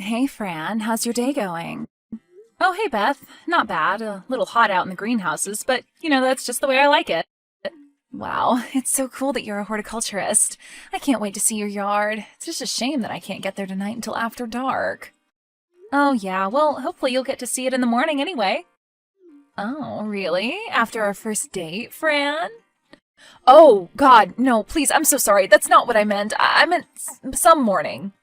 Hey, Fran, how's your day going? Oh, hey, Beth. Not bad. A little hot out in the greenhouses, but, that's just the way I like it. Wow, it's so cool that you're a horticulturist. I can't wait to see your yard. It's just a shame that I can't get there tonight until after dark. Oh, yeah, well, hopefully you'll get to see it in the morning anyway. Oh, really? After our first date, Fran? Oh, God, no, please, I'm so sorry. That's not what I meant. I meant some morning.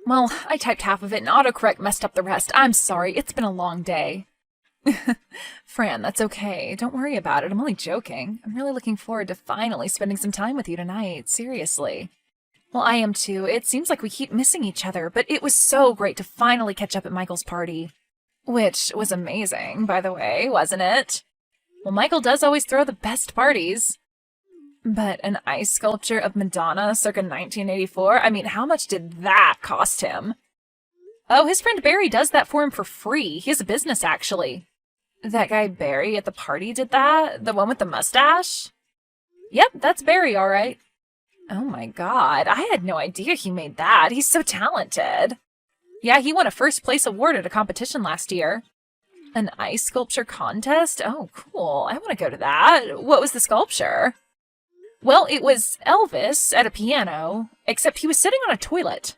Well, I typed half of it and autocorrect messed up the rest. I'm sorry, it's been a long day. Fran, that's okay. Don't worry about it. I'm only joking. I'm really looking forward to finally spending some time with you tonight. Seriously. Well, I am too. It seems like we keep missing each other, but it was so great to finally catch up at Michael's party. Which was amazing, by the way, wasn't it? Well, Michael does always throw the best parties. But an ice sculpture of Madonna circa 1984? I mean, how much did that cost him? Oh, his friend Barry does that for him for free. He has a business, actually. That guy Barry at the party did that? The one with the mustache? Yep, that's Barry, all right. Oh my god, I had no idea he made that. He's so talented. Yeah, he won a first place award at a competition last year. An ice sculpture contest? Oh, cool. I want to go to that. What was the sculpture? Well, it was Elvis at a piano, except he was sitting on a toilet.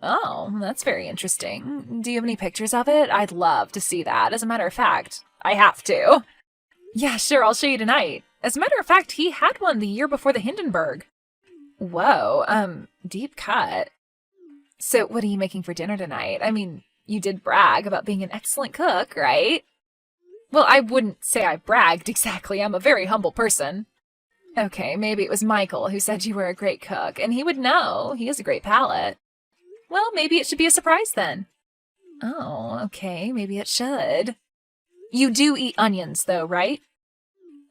Oh, that's very interesting. Do you have any pictures of it? I'd love to see that. As a matter of fact, I have to. Yeah, sure, I'll show you tonight. As a matter of fact, he had one the year before the Hindenburg. Whoa, deep cut. So what are you making for dinner tonight? I mean, you did brag about being an excellent cook, right? Well, I wouldn't say I bragged exactly. I'm a very humble person. Okay, maybe it was Michael who said you were a great cook, and he would know. He has a great palate. Well, maybe it should be a surprise then. Oh, okay, maybe it should. You do eat onions, though, right?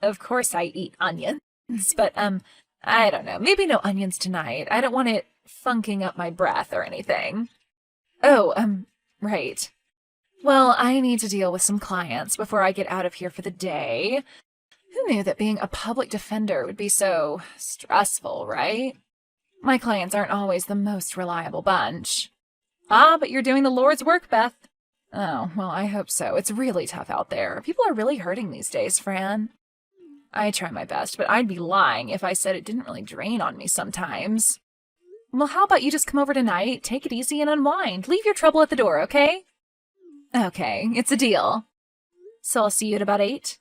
Of course I eat onions, but, I don't know. Maybe no onions tonight. I don't want it funking up my breath or anything. Oh, right. Well, I need to deal with some clients before I get out of here for the day. Who knew that being a public defender would be so stressful, right? My clients aren't always the most reliable bunch. Ah, but you're doing the Lord's work, Beth. Oh, well, I hope so. It's really tough out there. People are really hurting these days, Fran. I try my best, but I'd be lying if I said it didn't really drain on me sometimes. Well, how about you just come over tonight, take it easy, and unwind. Leave your trouble at the door, okay? Okay, it's a deal. So I'll see you at about 8?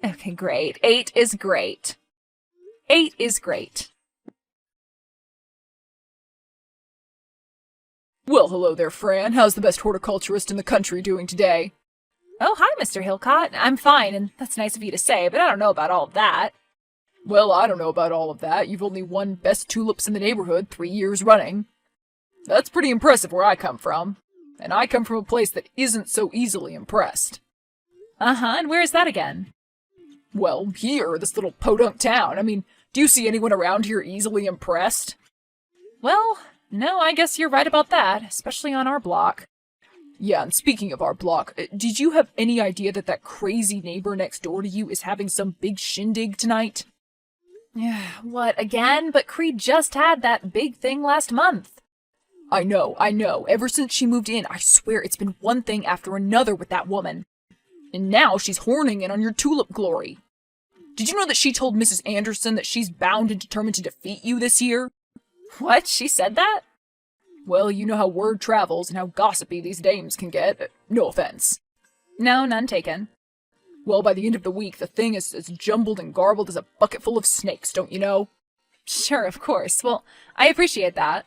Okay, great. 8 is great. 8 is great. Well, hello there, Fran. How's the best horticulturist in the country doing today? Oh, hi, Mr. Hillcott. I'm fine, and that's nice of you to say, but I don't know about all of that. Well, I don't know about all of that. You've only won Best Tulips in the neighborhood 3 years running. That's pretty impressive where I come from. And I come from a place that isn't so easily impressed. Uh-huh, and where is that again? Well, here, this little podunk town. I mean, do you see anyone around here easily impressed? Well, no, I guess you're right about that, especially on our block. Yeah, and speaking of our block, did you have any idea that that crazy neighbor next door to you is having some big shindig tonight? Yeah, what, again? But Creed just had that big thing last month. I know. Ever since she moved in, I swear it's been one thing after another with that woman. And now she's horning in on your tulip glory. Did you know that she told Mrs. Anderson that she's bound and determined to defeat you this year? What? She said that? Well, you know how word travels and how gossipy these dames can get. No offense. No, none taken. Well, by the end of the week, the thing is as jumbled and garbled as a bucket full of snakes, don't you know? Sure, of course. Well, I appreciate that.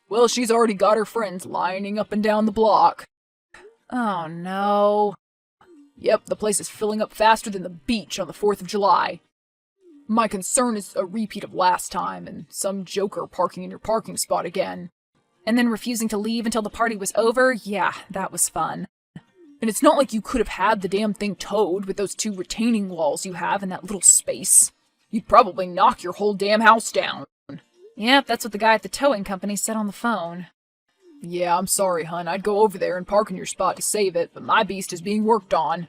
Well, she's already got her friends lining up and down the block. Oh, no. Yep, the place is filling up faster than the beach on the 4th of July. My concern is a repeat of last time, and some joker parking in your parking spot again. And then refusing to leave until the party was over? Yeah, that was fun. And it's not like you could have had the damn thing towed with those 2 retaining walls you have in that little space. You'd probably knock your whole damn house down. Yep, that's what the guy at the towing company said on the phone. Yeah, I'm sorry, hun. I'd go over there and park in your spot to save it, but my beast is being worked on.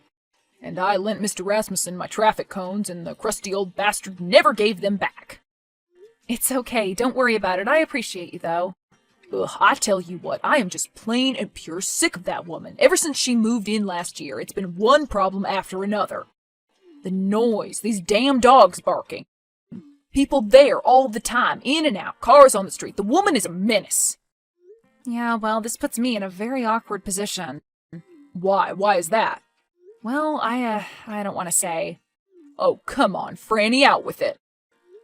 And I lent Mr. Rasmussen my traffic cones, and the crusty old bastard never gave them back. It's okay. Don't worry about it. I appreciate you, though. Ugh, I tell you what, I am just plain and pure sick of that woman. Ever since she moved in last year, it's been one problem after another. The noise, these damn dogs barking. People there all the time, in and out, cars on the street. The woman is a menace. Yeah, well, this puts me in a very awkward position. Why? Why is that? Well, I don't want to say. Oh, come on, Franny, out with it.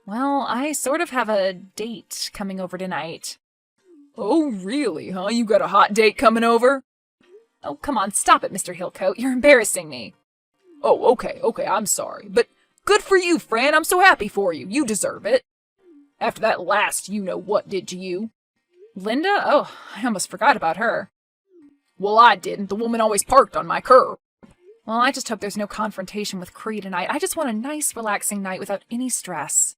Well, I sort of have a date coming over tonight. Oh, really, huh? You got a hot date coming over? Oh, come on, stop it, Mr. Hillcoat. You're embarrassing me. Oh, okay, I'm sorry. But good for you, Fran. I'm so happy for you. You deserve it. After that last you-know-what did to you. Linda? Oh, I almost forgot about her. Well, I didn't. The woman always parked on my curb. Well, I just hope there's no confrontation with Cree tonight. I just want a nice, relaxing night without any stress.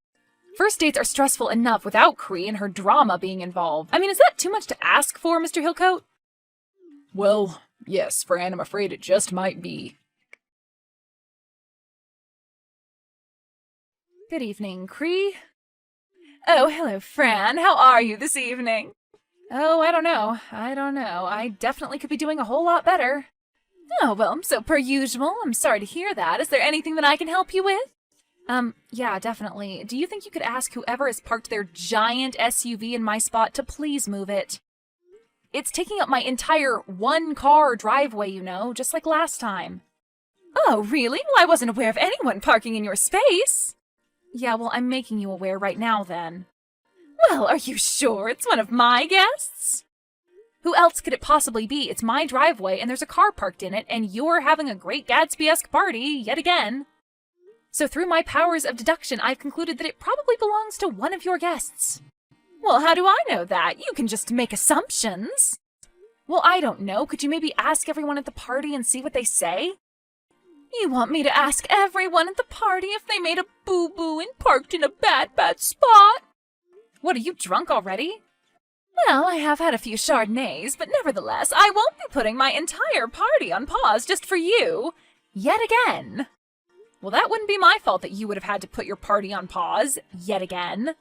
First dates are stressful enough without Cree and her drama being involved. I mean, is that too much to ask for, Mr. Hillcoat? Well, yes, Fran, I'm afraid it just might be. Good evening, Cree. Oh, hello, Fran. How are you this evening? Oh, I don't know. I definitely could be doing a whole lot better. Oh, well, so per usual, I'm sorry to hear that. Is there anything that I can help you with? Yeah, definitely. Do you think you could ask whoever has parked their giant SUV in my spot to please move it? It's taking up my entire one-car driveway, you know, just like last time. Oh, really? Well, I wasn't aware of anyone parking in your space. Yeah, well, I'm making you aware right now, then. Well, are you sure it's one of my guests? Who else could it possibly be? It's my driveway, and there's a car parked in it, and you're having a great Gatsby-esque party, yet again. So through my powers of deduction, I've concluded that it probably belongs to one of your guests. Well, how do I know that? You can just make assumptions. Well, I don't know. Could you maybe ask everyone at the party and see what they say? You want me to ask everyone at the party if they made a boo-boo and parked in a bad spot? What, are you drunk already? Well, I have had a few Chardonnays, but nevertheless, I won't be putting my entire party on pause just for you, yet again. Well, that wouldn't be my fault that you would have had to put your party on pause, yet again.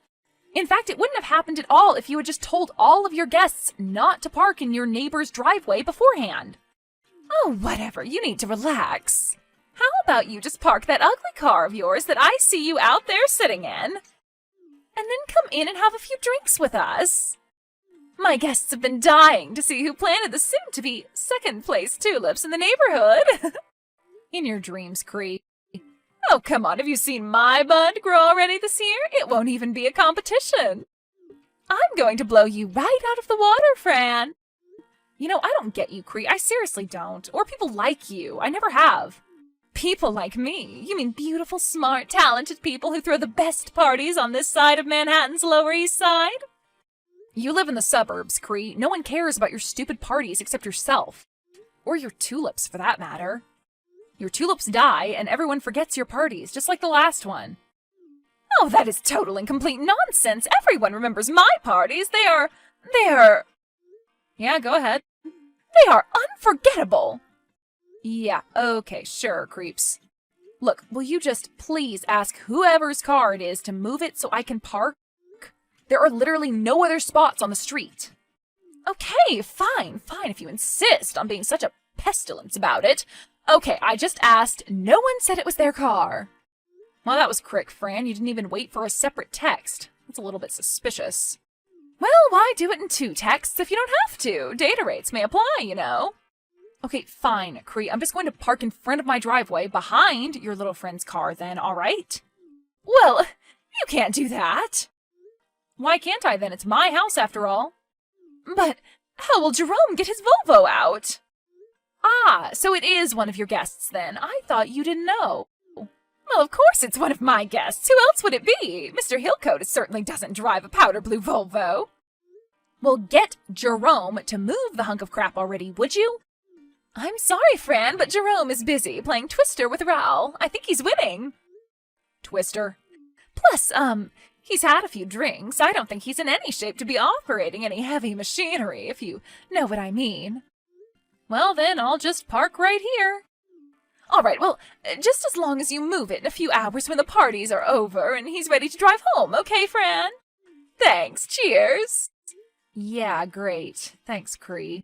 In fact, it wouldn't have happened at all if you had just told all of your guests not to park in your neighbor's driveway beforehand. Oh, whatever, you need to relax. How about you just park that ugly car of yours that I see you out there sitting in, and then come in and have a few drinks with us? My guests have been dying to see who planted the soon-to-be second-place tulips in the neighborhood. In your dreams, Cree. Oh, come on, have you seen my bud grow already this year? It won't even be a competition. I'm going to blow you right out of the water, Fran. You know, I don't get you, Cree. I seriously don't. Or people like you. I never have. People like me? You mean beautiful, smart, talented people who throw the best parties on this side of Manhattan's Lower East Side? You live in the suburbs, Cree. No one cares about your stupid parties except yourself. Or your tulips, for that matter. Your tulips die, and everyone forgets your parties, just like the last one. Oh, that is total and complete nonsense. Everyone remembers my parties. They are... Yeah, go ahead. They are unforgettable. Yeah, okay, sure, creeps. Look, will you just please ask whoever's car it is to move it so I can park? There are literally no other spots on the street. Okay, fine, if you insist on being such a pestilence about it. Okay, I just asked. No one said it was their car. Well, that was quick, Fran. You didn't even wait for a separate text. That's a little bit suspicious. Well, why do it in 2 texts if you don't have to? Data rates may apply, you know. Okay, fine, Cree. I'm just going to park in front of my driveway behind your little friend's car then, all right? Well, you can't do that. Why can't I then? It's my house after all. But how will Jerome get his Volvo out? Ah, so it is one of your guests then. I thought you didn't know. Well, of course it's one of my guests. Who else would it be? Mr. Hillcoat certainly doesn't drive a powder blue Volvo. Well, get Jerome to move the hunk of crap already, would you? I'm sorry, Fran, but Jerome is busy playing Twister with Raoul. I think he's winning. Twister? Plus, he's had a few drinks. I don't think he's in any shape to be operating any heavy machinery, if you know what I mean. Well, then, I'll just park right here. All right, well, just as long as you move it in a few hours when the parties are over and he's ready to drive home, okay, Fran? Thanks, cheers. Yeah, great. Thanks, Cree.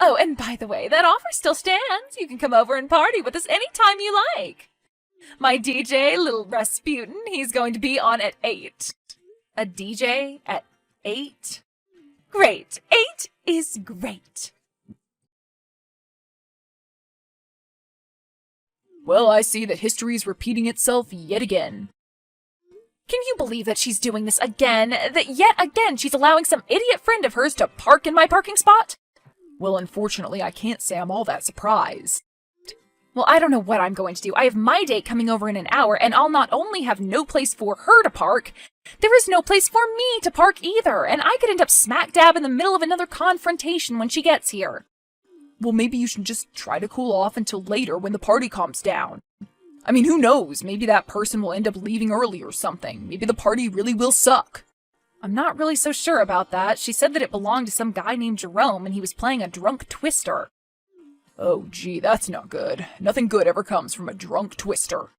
Oh, and by the way, that offer still stands. You can come over and party with us anytime you like. My DJ, little Rasputin, he's going to be on at 8. A DJ at 8? Great. 8 is great. Well, I see that history's repeating itself yet again. Can you believe that she's doing this again? That yet again she's allowing some idiot friend of hers to park in my parking spot? Well, unfortunately, I can't say I'm all that surprised. Well, I don't know what I'm going to do. I have my date coming over in an hour, and I'll not only have no place for her to park, there is no place for me to park either, and I could end up smack dab in the middle of another confrontation when she gets here. Well, maybe you should just try to cool off until later when the party calms down. I mean, who knows? Maybe that person will end up leaving early or something. Maybe the party really will suck. I'm not really so sure about that. She said that it belonged to some guy named Jerome, and he was playing a drunk twister. Oh, gee, that's not good. Nothing good ever comes from a drunk twister.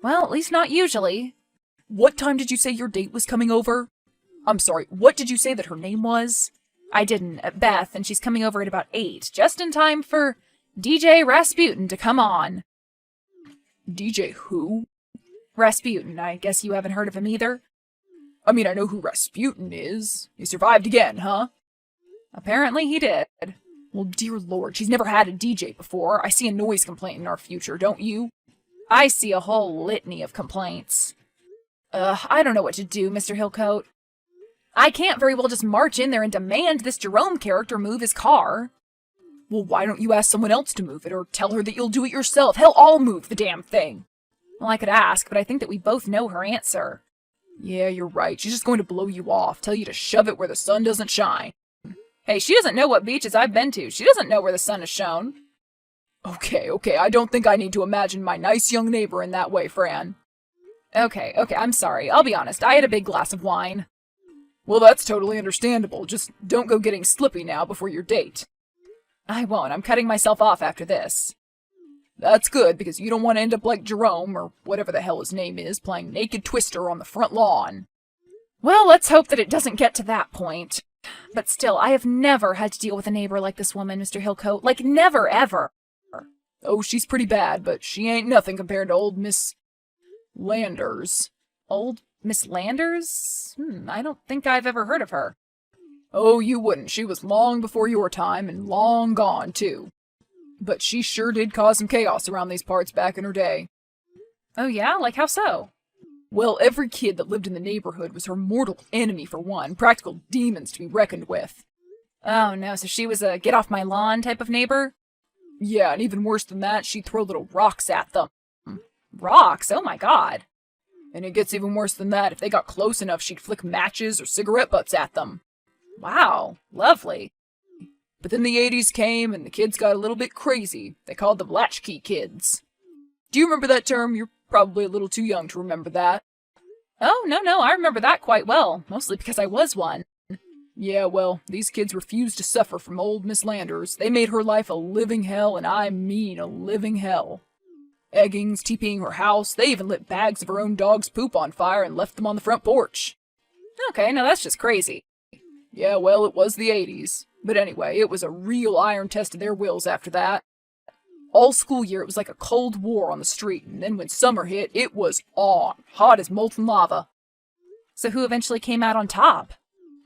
Well, at least not usually. What time did you say your date was coming over? I'm sorry, what did you say that her name was? I didn't. Beth, and she's coming over at about 8, just in time for DJ Rasputin to come on. DJ who? Rasputin. I guess you haven't heard of him either? I mean, I know who Rasputin is. He survived again, huh? Apparently he did. Well, dear Lord, she's never had a DJ before. I see a noise complaint in our future, don't you? I see a whole litany of complaints. I don't know what to do, Mr. Hillcoat. I can't very well just march in there and demand this Jerome character move his car. Well, why don't you ask someone else to move it, or tell her that you'll do it yourself? Hell, I'll move the damn thing. Well, I could ask, but I think that we both know her answer. Yeah, you're right. She's just going to blow you off, tell you to shove it where the sun doesn't shine. Hey, she doesn't know what beaches I've been to. She doesn't know where the sun has shone. Okay, I don't think I need to imagine my nice young neighbor in that way, Fran. Okay, I'm sorry. I'll be honest. I had a big glass of wine. Well, that's totally understandable. Just don't go getting slippy now before your date. I won't. I'm cutting myself off after this. That's good, because you don't want to end up like Jerome, or whatever the hell his name is, playing naked twister on the front lawn. Well, let's hope that it doesn't get to that point. But still, I have never had to deal with a neighbor like this woman, Mr. Hillcoat. Like, never, ever. Oh, she's pretty bad, but she ain't nothing compared to old Miss Landers. Old Miss Landers? I don't think I've ever heard of her. Oh, you wouldn't. She was long before your time, and long gone, too. But she sure did cause some chaos around these parts back in her day. Oh yeah? Like how so? Well, every kid that lived in the neighborhood was her mortal enemy for one, practical demons to be reckoned with. Oh no, so she was a get-off-my-lawn type of neighbor? Yeah, and even worse than that, she'd throw little rocks at them. Rocks? Oh my god. And it gets even worse than that. If they got close enough, she'd flick matches or cigarette butts at them. Wow, lovely. But then the 80s came, and the kids got a little bit crazy. They called them latchkey kids. Do you remember that term? You're probably a little too young to remember that. Oh, no, I remember that quite well, mostly because I was one. Yeah, well, these kids refused to suffer from old Miss Landers. They made her life a living hell, and I mean a living hell. Eggings, TPing her house, they even lit bags of her own dog's poop on fire and left them on the front porch. Okay, now that's just crazy. Yeah, well, it was the 80s. But anyway, it was a real iron test of their wills after that. All school year, it was like a cold war on the street, and then when summer hit, it was on, hot as molten lava. So who eventually came out on top?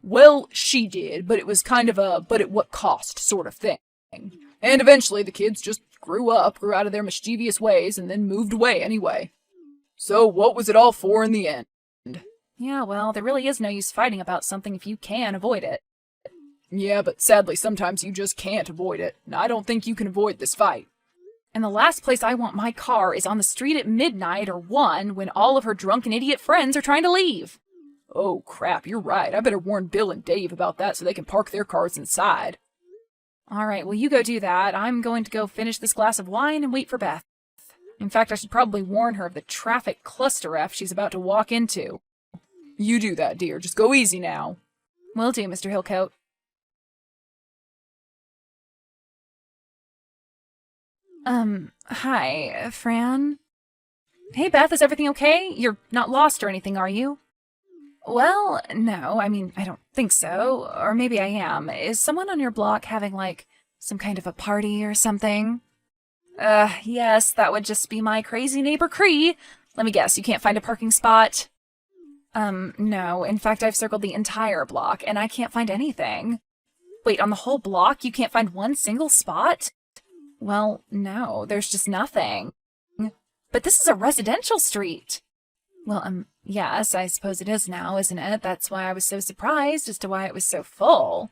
Well, she did, but it was kind of a but at what cost sort of thing. And eventually the kids just grew out of their mischievous ways, and then moved away anyway. So what was it all for in the end? Yeah, well, there really is no use fighting about something if you can avoid it. Yeah, but sadly sometimes you just can't avoid it, and I don't think you can avoid this fight. And the last place I want my car is on the street at midnight or 1 when all of her drunken idiot friends are trying to leave. Oh crap, you're right. I better warn Bill and Dave about that so they can park their cars inside. All right, well, you go do that. I'm going to go finish this glass of wine and wait for Beth. In fact, I should probably warn her of the traffic cluster F she's about to walk into. You do that, dear. Just go easy now. Will do, Mr. Hillcoat. Hi, Fran? Hey, Beth, is everything okay? You're not lost or anything, are you? Well, no, I don't think so. Or maybe I am. Is someone on your block having, like, some kind of a party or something? Yes, that would just be my crazy neighbor Cree. Let me guess, you can't find a parking spot? No. In fact, I've circled the entire block, and I can't find anything. Wait, on the whole block, you can't find one single spot? Well, no, there's just nothing. But this is a residential street. Well, yes, I suppose it is now, isn't it? That's why I was so surprised as to why it was so full.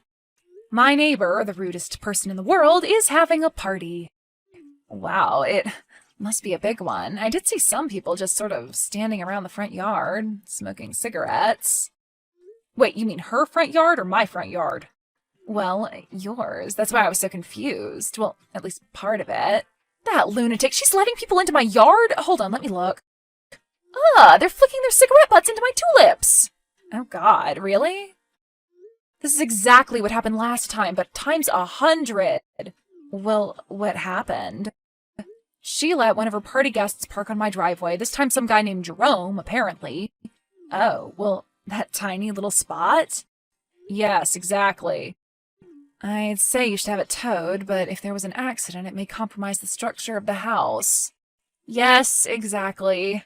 My neighbor, the rudest person in the world, is having a party. Wow, it must be a big one. I did see some people just sort of standing around the front yard, smoking cigarettes. Wait, you mean her front yard or my front yard? Well, yours. That's why I was so confused. Well, at least part of it. That lunatic, she's letting people into my yard? Hold on, let me look. They're flicking their cigarette butts into my tulips. Oh God, really? This is exactly what happened last time, but times 100. Well, what happened? She let one of her party guests park on my driveway, this time some guy named Jerome, apparently. Oh, well, that tiny little spot? Yes, exactly. I'd say you should have it towed, but if there was an accident, it may compromise the structure of the house. Yes, exactly.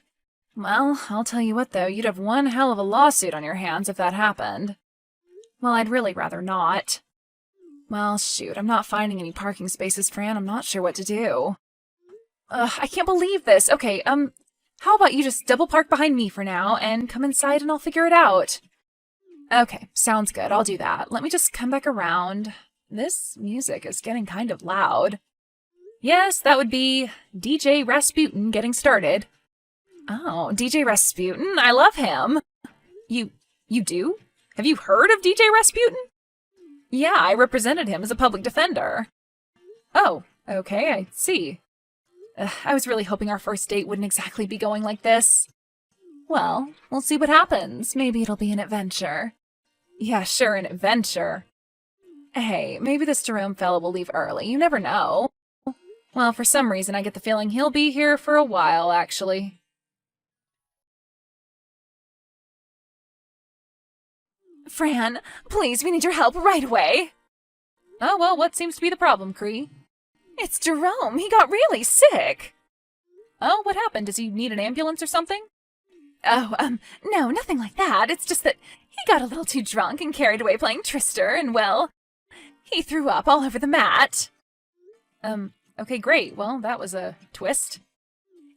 Well, I'll tell you what, though, you'd have one hell of a lawsuit on your hands if that happened. Well, I'd really rather not. Well, shoot, I'm not finding any parking spaces, Fran. I'm not sure what to do. I can't believe this. Okay, how about you just double park behind me for now and come inside and I'll figure it out. Okay, sounds good. I'll do that. Let me just come back around. This music is getting kind of loud. Yes, that would be DJ Rasputin getting started. Oh, DJ Rasputin? I love him. You do? Have you heard of DJ Rasputin? Yeah, I represented him as a public defender. Oh, okay, I see. I was really hoping our first date wouldn't exactly be going like this. Well, we'll see what happens. Maybe it'll be an adventure. Yeah, sure, an adventure. Hey, maybe this Jerome fella will leave early. You never know. Well, for some reason, I get the feeling he'll be here for a while, actually. Fran, please, we need your help right away. Oh, well, what seems to be the problem, Cree? It's Jerome. He got really sick. Oh, what happened? Does he need an ambulance or something? Oh, no, nothing like that. It's just that he got a little too drunk and carried away playing Twister, and, well, he threw up all over the mat. Okay, great. Well, that was a twist.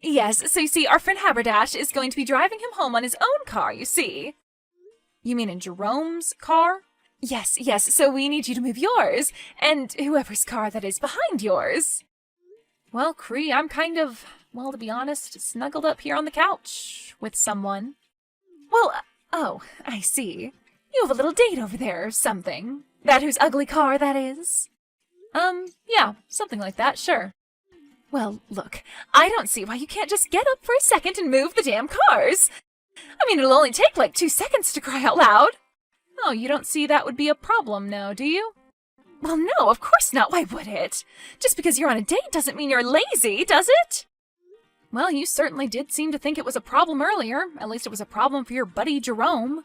Yes, so you see, our friend Haberdash is going to be driving him home on his own car, you see. You mean in Jerome's car? Yes, so we need you to move yours, and whoever's car that is behind yours. Well, Cree, I'm kind of, well, to be honest, snuggled up here on the couch with someone. Well, oh, I see. You have a little date over there or something. That whose ugly car that is? Yeah, something like that, sure. Well, look, I don't see why you can't just get up for a second and move the damn cars. I mean, it'll only take like 2 seconds to cry out loud. Oh, you don't see that would be a problem now, do you? Well, no, of course not. Why would it? Just because you're on a date doesn't mean you're lazy, does it? Well, you certainly did seem to think it was a problem earlier. At least it was a problem for your buddy Jerome.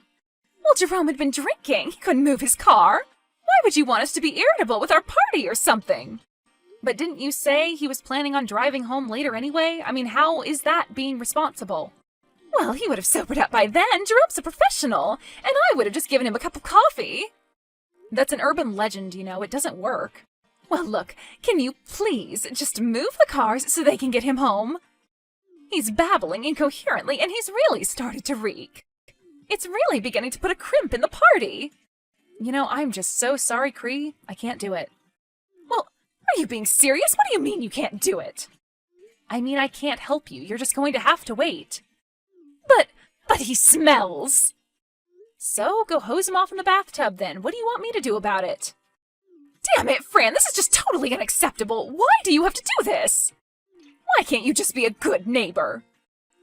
Well, Jerome had been drinking. He couldn't move his car. Why would you want us to be irritable with our party or something? But didn't you say he was planning on driving home later anyway? I mean, how is that being responsible? Well, he would have sobered up by then. Jerome's a professional, and I would have just given him a cup of coffee. That's an urban legend, you know. It doesn't work. Well, look, can you please just move the cars so they can get him home? He's babbling incoherently, and he's really started to reek. It's really beginning to put a crimp in the party. You know, I'm just so sorry, Cree. I can't do it. Well, are you being serious? What do you mean you can't do it? I mean, I can't help you. You're just going to have to wait. But he smells. So, go hose him off in the bathtub then. What do you want me to do about it? Damn it, Fran, this is just totally unacceptable. Why do you have to do this? Why can't you just be a good neighbor?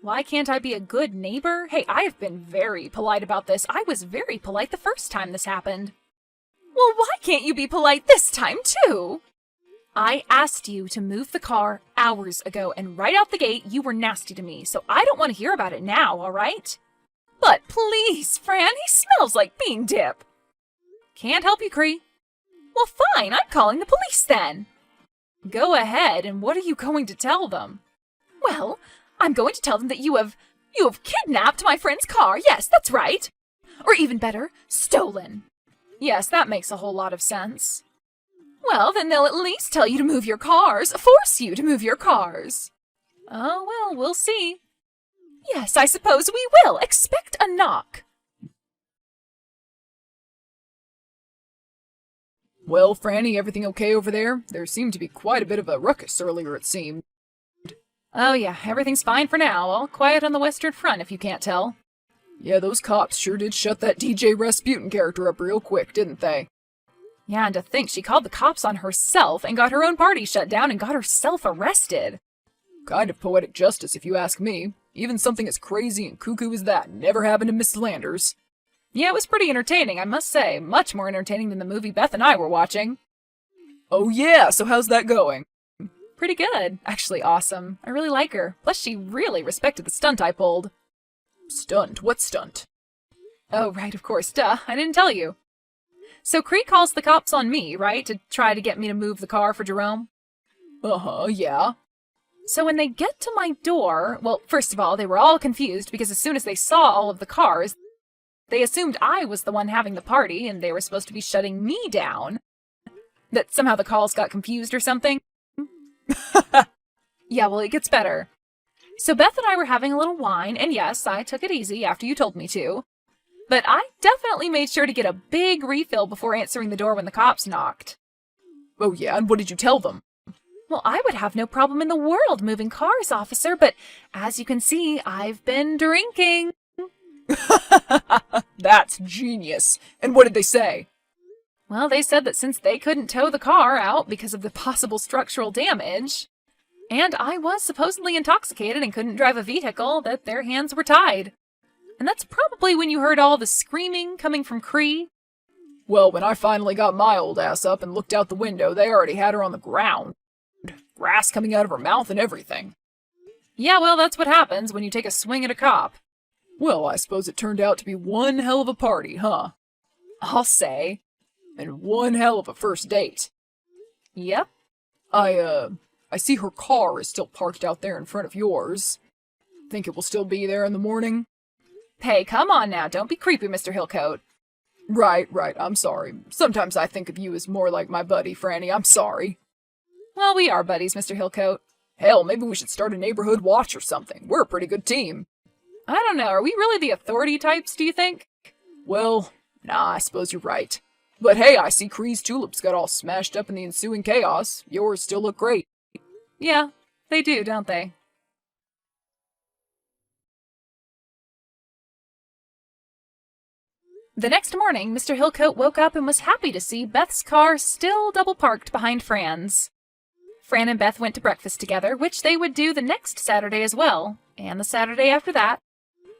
Why can't I be a good neighbor? Hey, I have been very polite about this. I was very polite the first time this happened. Well, why can't you be polite this time, too? I asked you to move the car hours ago, and right out the gate, you were nasty to me, so I don't want to hear about it now, all right? But please, Fran, he smells like bean dip. Can't help you, Cree. Well, fine, I'm calling the police then. Go ahead, and what are you going to tell them? Well, I'm going to tell them that you have kidnapped my friend's car. Yes, that's right. Or even better, stolen. Yes, that makes a whole lot of sense. Well, then they'll at least tell you to move your cars, force you to move your cars. Oh, well, we'll see. Yes, I suppose we will. Expect a knock. Well, Franny, everything okay over there? There seemed to be quite a bit of a ruckus earlier, it seemed. Oh yeah, everything's fine for now. All quiet on the Western Front, if you can't tell. Yeah, those cops sure did shut that DJ Rasputin character up real quick, didn't they? Yeah, and to think she called the cops on herself and got her own party shut down and got herself arrested. Kind of poetic justice, if you ask me. Even something as crazy and cuckoo as that never happened to Miss Landers. Yeah, it was pretty entertaining, I must say. Much more entertaining than the movie Beth and I were watching. Oh yeah, so how's that going? Pretty good. Actually awesome. I really like her. Plus she really respected the stunt I pulled. Stunt? What stunt? Oh, right, of course. Duh, I didn't tell you. So Cree calls the cops on me, right, to try to get me to move the car for Jerome? Uh-huh, yeah. So when they get to my door, well, first of all, they were all confused because as soon as they saw all of the cars, they assumed I was the one having the party and they were supposed to be shutting me down. That somehow the calls got confused or something. Yeah, well, it gets better. So Beth and I were having a little wine, and yes, I took it easy after you told me to. But I definitely made sure to get a big refill before answering the door when the cops knocked. Oh yeah, and what did you tell them? Well, I would have no problem in the world moving cars, officer, but as you can see, I've been drinking. That's genius. And what did they say? Well, they said that since they couldn't tow the car out because of the possible structural damage, and I was supposedly intoxicated and couldn't drive a vehicle, that their hands were tied. And that's probably when you heard all the screaming coming from Cree. Well, when I finally got my old ass up and looked out the window, they already had her on the ground. Grass coming out of her mouth and everything. Yeah, well, that's what happens when you take a swing at a cop. Well, I suppose it turned out to be one hell of a party, huh? I'll say. And one hell of a first date. Yep. I see her car is still parked out there in front of yours. Think it will still be there in the morning? Hey, come on now, don't be creepy, Mr. Hillcoat. Right, I'm sorry. Sometimes I think of you as more like my buddy, Franny, I'm sorry. Well, we are buddies, Mr. Hillcoat. Hell, maybe we should start a neighborhood watch or something. We're a pretty good team. I don't know, are we really the authority types, do you think? Well, nah, I suppose you're right. But hey, I see Cree's tulips got all smashed up in the ensuing chaos. Yours still look great. Yeah, they do, don't they? The next morning, Mr. Hillcoat woke up and was happy to see Beth's car still double parked behind Fran's. Fran and Beth went to breakfast together, which they would do the next Saturday as well, and the Saturday after that.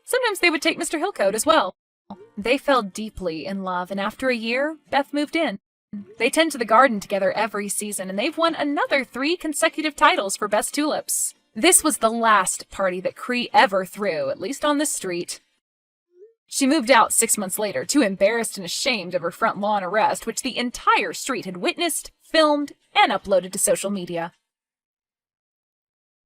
Sometimes they would take Mr. Hillcoat as well. They fell deeply in love, and after a year, Beth moved in. They tend to the garden together every season, and they've won another 3 consecutive titles for Best Tulips. This was the last party that Cree ever threw, at least on this street. She moved out 6 months later, too embarrassed and ashamed of her front lawn arrest, which the entire street had witnessed, filmed, and uploaded to social media.